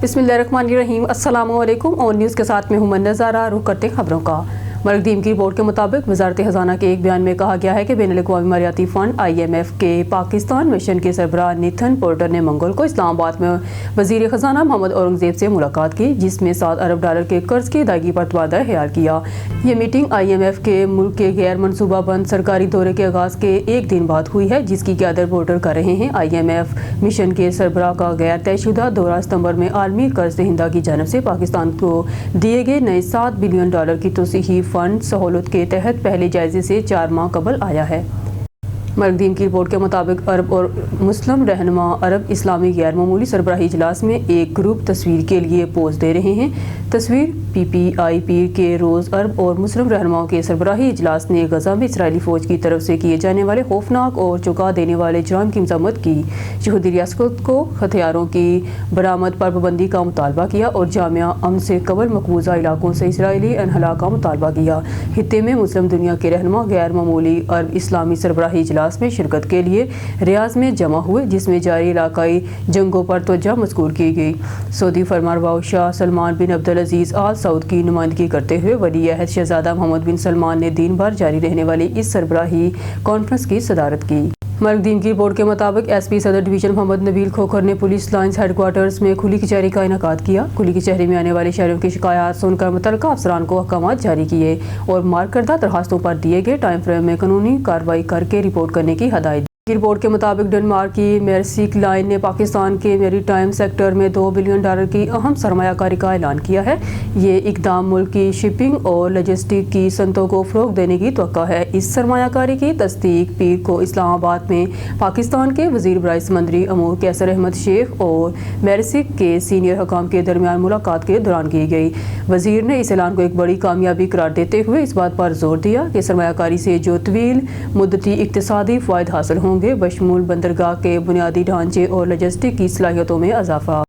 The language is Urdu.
بسم اللہ الرحمن الرحیم۔ السلام علیکم۔ اور نیوز کے ساتھ میں ہوں نظارہ رخ کرتے خبروں کا۔ مرکزیم کی رپورٹ کے مطابق وزارت خزانہ کے ایک بیان میں کہا گیا ہے کہ بین الاقوامی مالیاتی فنڈ IMF کے پاکستان مشن کے سربراہ نیتھن پورٹر نے منگل کو اسلام آباد میں وزیر خزانہ محمد اورنگزیب سے ملاقات کی، جس میں $7 ارب کے قرض کی ادائیگی پر تبادلہ خیال کیا۔ یہ میٹنگ IMF کے ملک کے غیر منصوبہ بند سرکاری دورے کے آغاز کے ایک دن بعد ہوئی ہے، جس کی قیادت پورٹر کر رہے ہیں۔ IMF مشن کے سربراہ کا غیر طے شدہ دورہ ستمبر میں عالمی قرض دہندہ کی جانب سے پاکستان کو دیے گئے نئے $7 بلین کی توسیعی فنڈ سہولت کے تحت پہلے جائزے سے 4 ماہ قبل آیا ہے۔ مرکزیم کی رپورٹ کے مطابق عرب اور مسلم رہنما عرب اسلامی غیر معمولی سربراہی اجلاس میں ایک گروپ تصویر کے لیے پوز دے رہے ہیں۔ تصویر PPI پیر کے روز عرب اور مسلم رہنماؤں کے سربراہی اجلاس نے غزہ میں اسرائیلی فوج کی طرف سے کیے جانے والے خوفناک اور چونکا دینے والے جرائم کی مذمت کی۔ یہودی ریاست کو ہتھیاروں کی برآمد پر پابندی کا مطالبہ کیا اور جامعہ امن سے قبل مقبوضہ علاقوں سے اسرائیلی انخلا کا مطالبہ کیا۔ خطے میں مسلم دنیا کے رہنما غیر معمولی عرب اسلامی سربراہی اجلاس میں شرکت کے لیے ریاض میں جمع ہوئے، جس میں جاری علاقائی جنگوں پر توجہ مذکور کی گئی۔ سعودی فرمانروا شاہ سلمان بن عبدالعزیز آل سعود کی نمائندگی کرتے ہوئے ولی عہد شہزادہ محمد بن سلمان نے دن بھر جاری رہنے والی اس سربراہی کانفرنس کی صدارت کی۔ مرکزیم کی رپورٹ کے مطابق SP صدر ڈویژن محمد نبیل کھوکھر نے پولیس لائنز ہیڈ کوارٹرز میں کھلی کچہری کا انعقاد کیا۔ کھلی کچہری میں آنے والے شہریوں کی شکایات سن کر متعلقہ افسران کو احکامات جاری کیے اور مارک کردہ درخواستوں پر دیے گئے ٹائم فریم میں قانونی کارروائی کر کے رپورٹ کرنے کی ہدایت دی۔ کی رپورٹ کے مطابق ڈنمارک کی میرسک لائن نے پاکستان کے میری ٹائم سیکٹر میں $2 بلین کی اہم سرمایہ کاری کا اعلان کیا ہے۔ یہ اقدام ملک کی شپنگ اور لاجسٹک کی صنعتوں کو فروغ دینے کی توقع ہے۔ اس سرمایہ کاری کی تصدیق پیر کو اسلام آباد میں پاکستان کے وزیر برائے سمندری امور قیصر احمد شیخ اور میرسک کے سینئر حکام کے درمیان ملاقات کے دوران کی گئی۔ وزیر نے اس اعلان کو ایک بڑی کامیابی قرار دیتے ہوئے اس بات پر زور دیا کہ سرمایہ کاری سے جو طویل مدتی اقتصادی فوائد حاصل ہوں گے، بشمول بندرگاہ کے بنیادی ڈھانچے اور لاجسٹک کی صلاحیتوں میں اضافہ،